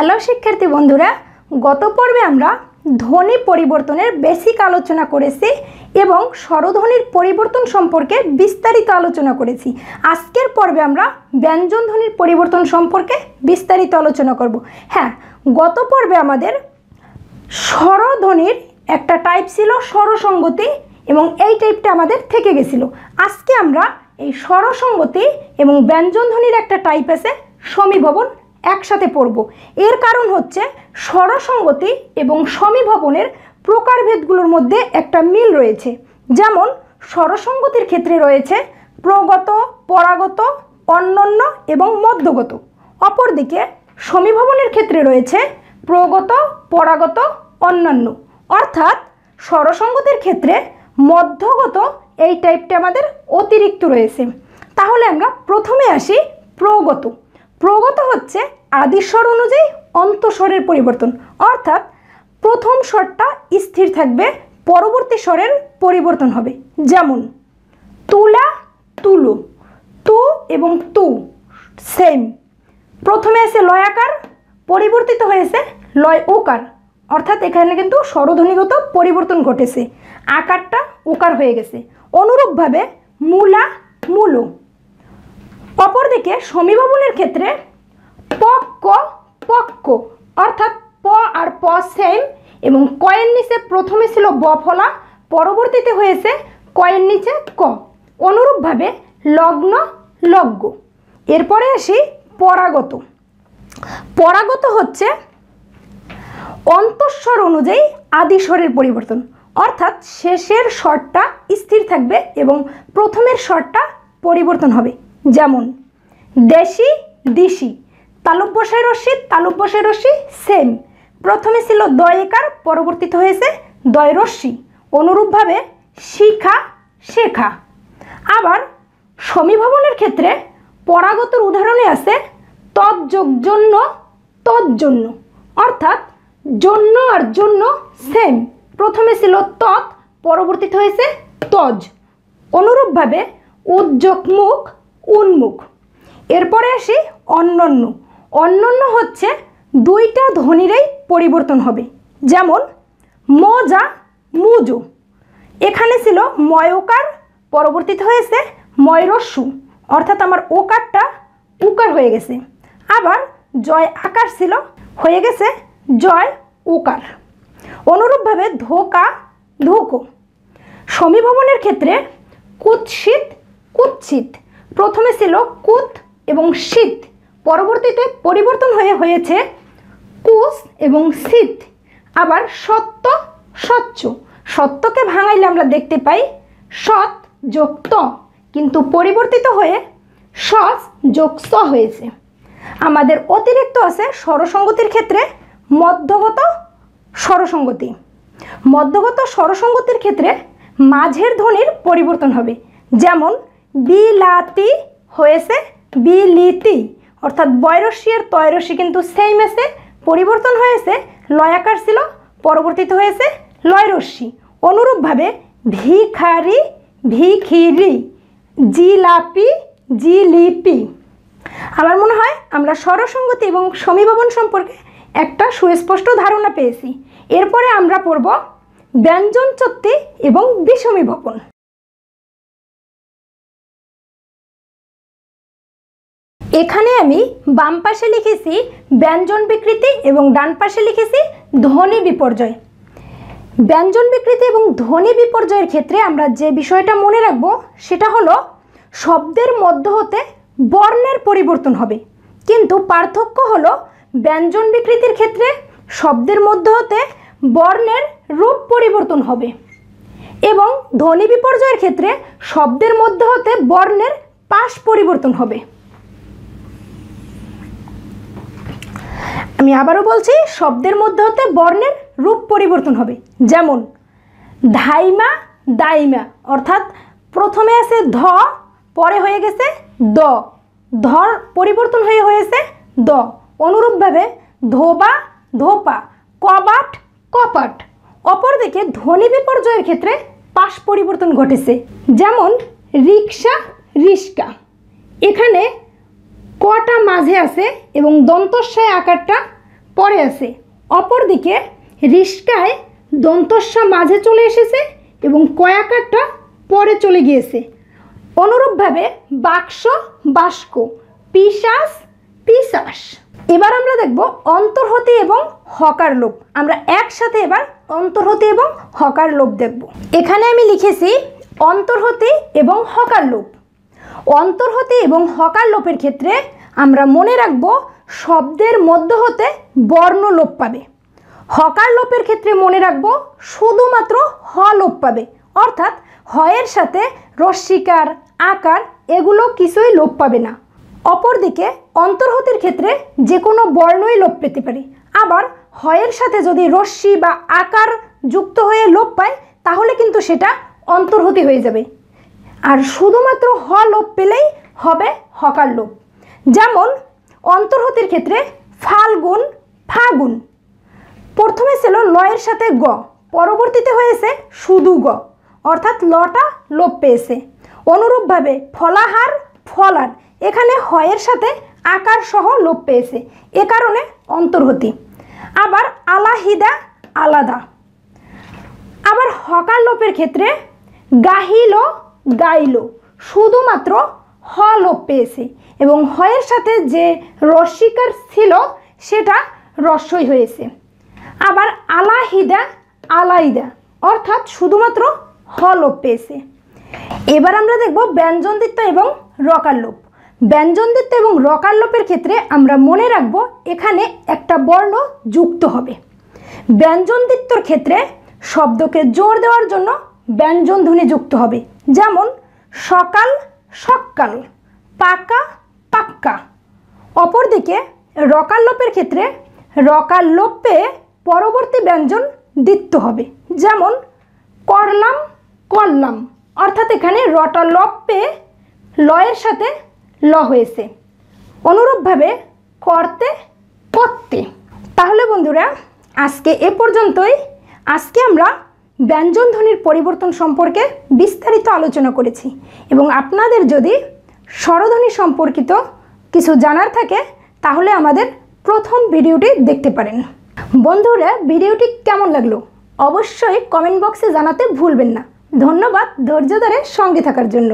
Hello শিক্ষার্থী বন্ধুরা, গত পর্বে আমরা ধ্বনি পরিবর্তনের বেসিক আলোচনা করেছি এবং স্বরধ্বনির পরিবর্তন সম্পর্কে বিস্তারিত আলোচনা করেছি। আজকের পর্বে আমরা ব্যঞ্জন ধ্বনির পরিবর্তন সম্পর্কে বিস্তারিত আলোচনা করব। হ্যাঁ, গত পর্বে আমাদের স্বরধ্বনির একটা টাইপ ছিল স্বরসঙ্গতি এবং এই টাইপটা আমাদের থেকে গেছিল। আজকে আমরা এই স্বরসঙ্গতি এবং ব্যঞ্জন ধ্বনির একটা টাইপ আছে সমীভবন একসাথে পড়ব। এর কারণ হচ্ছে স্বরসঙ্গতি এবং সমীভবনের প্রকারভেদগুলোর মধ্যে একটা মিল রয়েছে। যেমন স্বরসঙ্গতির ক্ষেত্রে রয়েছে প্রগত, পরাগত, অন্যন্য এবং মধ্যগত। অপরদিকে সমীভবনের ক্ষেত্রে রয়েছে প্রগত, পরাগত, অন্যান্য। অর্থাৎ স্বরসঙ্গতির ক্ষেত্রে মধ্যগত এই টাইপটা আমাদের অতিরিক্ত রয়েছে। তাহলে আমরা প্রথমে আসি প্রগত। প্রগত হচ্ছে আদিস্বর অনুযায়ী অন্তঃস্বরের পরিবর্তন, অর্থাৎ প্রথম স্বরটা স্থির থাকবে, পরবর্তী স্বরের পরিবর্তন হবে। যেমন তুলা, তুলো, তু এবং তু সেম। প্রথমে আছে লয়াকার, পরিবর্তিত হয়েছে লয় ওকার, অর্থাৎ এখানে কিন্তু স্বরধ্বনিগত পরিবর্তন ঘটেছে, আকারটা ওকার হয়ে গেছে। অনুরূপভাবে মূলা, মূলো। অপরদিকে সমীভবনের ক্ষেত্রে পক্ক, পক্ক, অর্থাৎ প আর প সেম এবং কয়ের নিচে প্রথমে ছিল ব ফলা, পরবর্তীতে হয়েছে কয়ের নিচে ক। অনুরূপভাবে লগ্ন, লগ্ন। এরপরে আসি পরাগত। পরাগত হচ্ছে অন্তঃস্বর অনুযায়ী আদিস্বরের পরিবর্তন, অর্থাৎ শেষের স্বরটা স্থির থাকবে এবং প্রথমের স্বরটা পরিবর্তন হবে। যেমন দেশি, দিশি, তালুক বসায় রশ্মি, তালুক বসায় রশ্মি সেম। প্রথমে ছিল দয় একার, পরবর্তীতে হয়েছে দয় রশ্মি। অনুরূপভাবে শিখা, শেখা। আবার সমীভবনের ক্ষেত্রে পরাগতর উদাহরণে আছে তৎযোগ জন্য, তৎজন্য, অর্থাৎ জন্য আর জন্য সেম। প্রথমে ছিল তৎ, পরবর্তীতে হয়েছে তজ। অনুরূপভাবে উদ্যোগ মুখ, উন্মুখ। এরপরে আসি অন্যন্য। অন্যন্য হচ্ছে দুইটা ধ্বনিরই পরিবর্তন হবে। যেমন মজা, মুজো। এখানে ছিল ময় ওকার, পরবর্তীতে হয়েছে ময় রস্যু, অর্থাৎ আমার ওকারটা উকার হয়ে গেছে। আবার জয় আকার ছিল, হয়ে গেছে জয় ওকার। অনুরূপভাবে ধোকা, ধোকো। সমীভবনের ক্ষেত্রে কুৎসিত, কুৎসিত। প্রথমে ছিল কুত এবং শীত, পরবর্তীতে পরিবর্তন হয়ে হয়েছে কুস এবং শীত। আবার সত্য, স্বচ্ছ। সত্যকে ভাঙাইলে আমরা দেখতে পাই সৎ যোগ ত, কিন্তু পরিবর্তিত হয়ে সস যোগ স হয়েছে। আমাদের অতিরিক্ত আছে স্বরসঙ্গতির ক্ষেত্রে মধ্যগত স্বরসঙ্গতি। মধ্যগত স্বরসঙ্গতির ক্ষেত্রে মাঝের ধ্বনির পরিবর্তন হবে। যেমন বিলাতি হয়েছে বিলিতি, অর্থাৎ বয়রস্যি আর তয়রস্যি কিন্তু সেম আছে, পরিবর্তন হয়েছে লয়াকার ছিল, পরবর্তীতে হয়েছে লয়রস্যি। অনুরূপভাবে ভিখারি, ভিখিরি, জিলাপি, জিলিপি। আমার মনে হয় আমরা স্বরসঙ্গতি এবং সমীভবন সম্পর্কে একটা সুস্পষ্ট ধারণা পেয়েছি। এরপরে আমরা পড়ব ব্যঞ্জন চত্বী এবং বিষমীভবন। এখানে আমি বাম পাশে লিখেছি ব্যঞ্জন বিকৃতি এবং ডান পাশে লিখেছি ধ্বনি বিপর্যয়। ব্যঞ্জন বিকৃতি এবং ধ্বনি বিপর্যয়ের ক্ষেত্রে আমরা যে বিষয়টা মনে রাখব সেটা হলো শব্দের মধ্য হতে বর্ণের পরিবর্তন হবে, কিন্তু পার্থক্য হলো ব্যঞ্জন বিকৃতির ক্ষেত্রে শব্দের মধ্য হতে বর্ণের রূপ পরিবর্তন হবে এবং ধ্বনি বিপর্যয়ের ক্ষেত্রে শব্দের মধ্য হতে বর্ণের পাশ পরিবর্তন হবে। আমি আবারও বলছি, শব্দের মধ্যে হতে বর্ণের রূপ পরিবর্তন হবে। যেমন ধাইমা, দাইমা, অর্থাৎ প্রথমে আছে ধ, পরে হয়ে গেছে দ, ধর পরিবর্তন হয়ে হয়েছে দ। অনুরূপভাবে ধোবা, ধোপা, কবাট, কপাট। অপরদিকে ধ্বনি বিপর্যয়ের ক্ষেত্রে পাশ পরিবর্তন ঘটেছে। যেমন রিক্সা, রিস্কা। এখানে কটা মাঝে আছে এবং দন্তস্বয় আকারটা পরে আছে। অপরদিকে রিস্কায় দন্তস্ব মাঝে চলে এসেছে এবং কয়াকারটা পরে চলে গিয়েছে। অনুরূপভাবে বাক্স বাস্ক, পিশাস পিশাস। এবার আমরা দেখব অন্তর্হতি এবং হকার লোপ। আমরা একসাথে এবার অন্তর্হতি এবং হকার লোপ দেখব। এখানে আমি লিখেছি অন্তর্হতি এবং হকার লোপ। অন্তর্হতি এবং হকার লোপের ক্ষেত্রে আমরা মনে রাখব শব্দের মধ্য হতে বর্ণ লোপ পাবে। হকার লোপের ক্ষেত্রে মনে রাখব শুধুমাত্র হ লোপ পাবে, অর্থাৎ হয়ের সাথে রস্যিকার আকার এগুলো কিছুই লোপ পাবে না। অপরদিকে অন্তর্হতির ক্ষেত্রে যে কোনো বর্ণই লোপ পেতে পারে। আবার হয়ের সাথে যদি রস্যি বা আকার যুক্ত হয়ে লোপ পায় তাহলে কিন্তু সেটা অন্তর্হতি হয়ে যাবে। আর শুধুমাত্র হ লোপ পেলেই হবে হকার লোপ। যেমন অন্তর্হতির ক্ষেত্রে ফাল্গুন ফাগুন, প্রথমে ছিল লয়ের সাথে গ, পরবর্তীতে হয়েছে শুধু গ, অর্থাৎ লটা লোপ পেয়েছে। অনুরূপভাবে ফলাহার ফলার, এখানে হয়ের সাথে আকার সহ লোপ পেয়েছে, এ কারণে অন্তর্হতি। আবার আলাহিদা আলাদা। আবার হকার লোপের ক্ষেত্রে গাহিল গাইল, শুধুমাত্র হ লোপ পেয়েছে এবং হয়ের সাথে যে রস্যিকার ছিল সেটা রস্যই হয়েছে। আবার আলাহিদা আলাইদা, অর্থাৎ শুধুমাত্র হ লোপ পেয়েছে। এবার আমরা দেখব ব্যঞ্জনদিত্য এবং রকার লোপ। ব্যঞ্জনদিত্য এবং রকার লোপের ক্ষেত্রে আমরা মনে রাখব এখানে একটা বর্ণ যুক্ত হবে। ব্যঞ্জনদিত্যর ক্ষেত্রে শব্দকে জোর দেওয়ার জন্য ব্যঞ্জন ধ্বনি যুক্ত হবে। যেমন সকাল সকাল, পাকা পাক্কা। অপরদিকে রকার লোপের ক্ষেত্রে রকার লোপ পেয়ে পরবর্তী ব্যঞ্জন দিত্য হবে। যেমন করলাম করলাম, অর্থাৎ এখানে রটা লোপ পেয়ে লয়ের সাথে ল হয়েছে। অনুরূপভাবে করতে করতে। তাহলে বন্ধুরা আজকে এ পর্যন্তই। আজকে আমরা ব্যঞ্জন ধ্বনির পরিবর্তন সম্পর্কে বিস্তারিত আলোচনা করেছি এবং আপনাদের যদি স্বরধ্বনি সম্পর্কিত কিছু জানার থাকে তাহলে আমাদের প্রথম ভিডিওটি দেখতে পারেন। বন্ধুরা ভিডিওটি কেমন লাগলো অবশ্যই কমেন্ট বক্সে জানাতে ভুলবেন না। ধন্যবাদ ধৈর্য ধরে সঙ্গে থাকার জন্য।